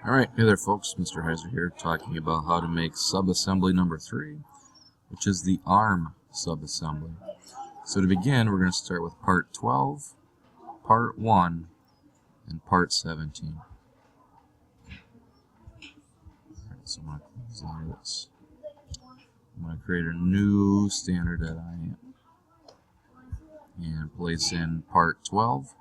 Alright, hey there folks, Mr. Heiser here, talking about how to make subassembly number 3, which is the arm subassembly. So to begin, we're going to start with part 12, part 1, and part 17. Alright, so I'm going to close out of this. I'm going to create a new standard .IM and place in part 12.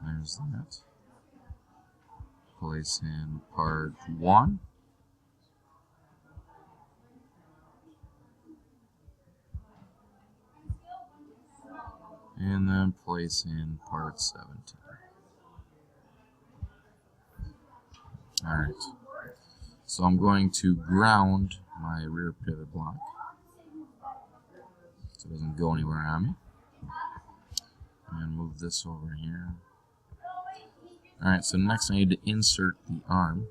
There's that. Place in part 1. And then place in part 17. Alright. So I'm going to ground my rear pivot block so it doesn't go anywhere on me. And move this over here. Alright, so next I need to insert the arm,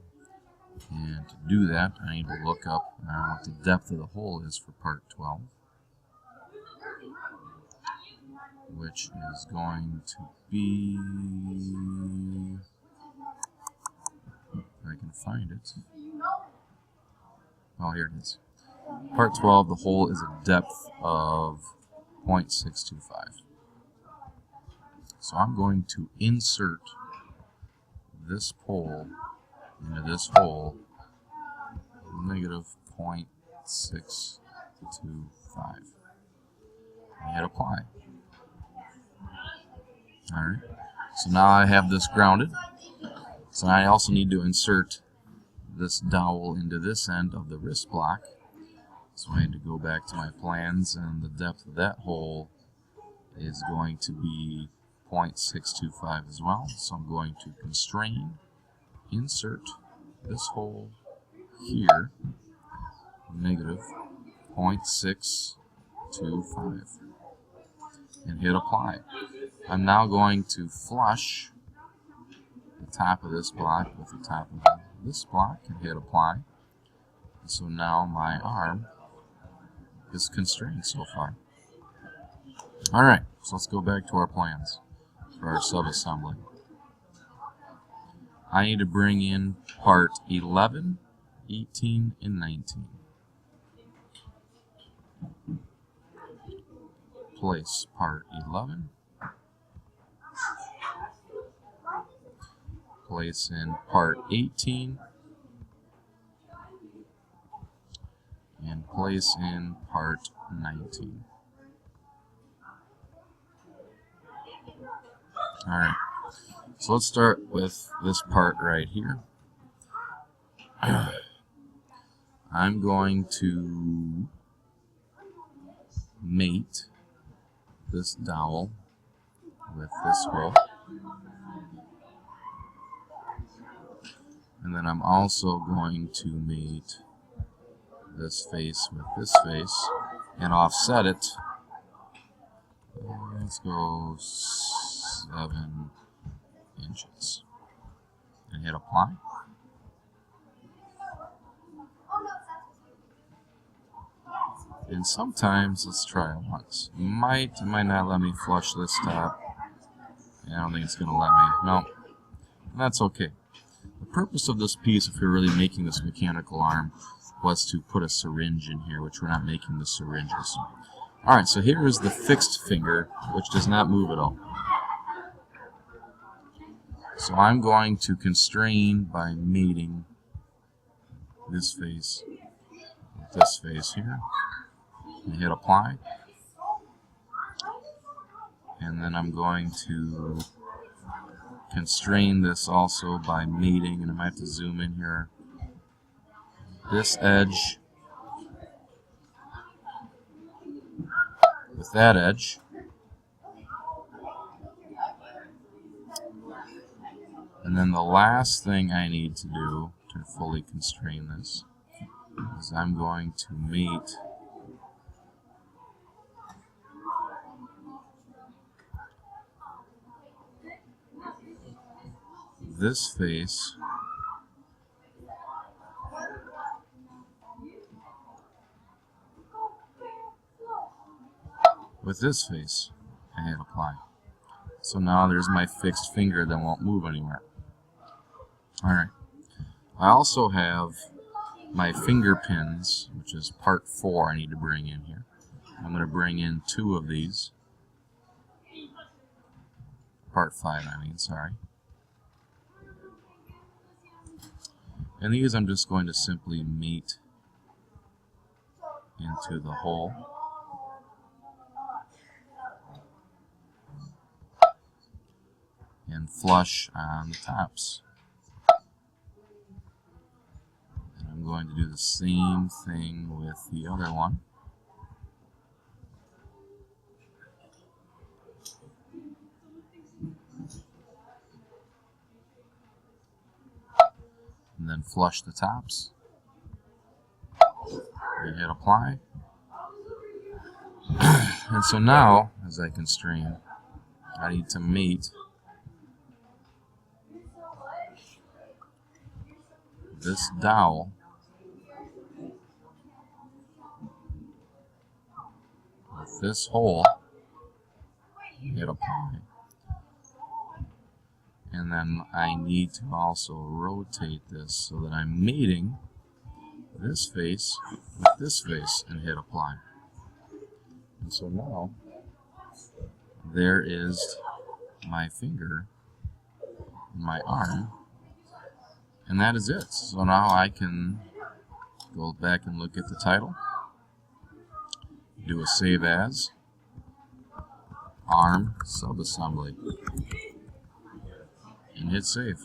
and to do that I need to look up what the depth of the hole is for part 12, which is going to be, if I can find it, oh here it is, part 12, the hole is a depth of 0.625. So I'm going to insert this pole into this hole, negative 0.625, and hit apply. Alright, so now I have this grounded. So I also need to insert this dowel into this end of the wrist block. So I need to go back to my plans, and the depth of that hole is going to be 0.625 as well. So I'm going to constrain, insert this hole here, negative 0.625, and hit apply. I'm now going to flush the top of this block with the top of this block and hit apply. And so now my arm is constrained so far. Alright, so let's go back to our plans for our subassembly. I need to bring in part 11, 18, and 19. Place part 11. Place in part 18. And place in part 19. Alright, so let's start with this part right here. I'm going to mate this dowel with this hole. And then I'm also going to mate this face with this face and offset it. Let's go 7 inches and hit apply. And sometimes, let's try it once. It might not let me flush this top. I don't think it's going to let me. No, that's okay. The purpose of this piece, if you're really making this mechanical arm, was to put a syringe in here, which we're not making the syringes. Alright, so here is the fixed finger, which does not move at all. So I'm going to constrain by mating this face with this face here, and hit apply. And then I'm going to constrain this also by mating, and I might have to zoom in here, this edge with that edge. And then the last thing I need to do to fully constrain this is I'm going to mate this face with this face and hit apply. So now there's my fixed finger that won't move anywhere. Alright. I also have my finger pins, which is part 4 I need to bring in here. I'm going to bring in 2 of these. Part 5, I mean, sorry. And these I'm just going to simply meet into the hole. And flush on the tops. And I'm going to do the same thing with the other one. And then flush the tops. And hit apply. And so now, as I constrain, I need to mate this dowel with this hole, hit apply. And then I need to also rotate this so that I'm mating this face with this face and hit apply. And so now there is my finger, my arm, and that is it. So now I can go back and look at the title, do a save as, arm subassembly, and hit save.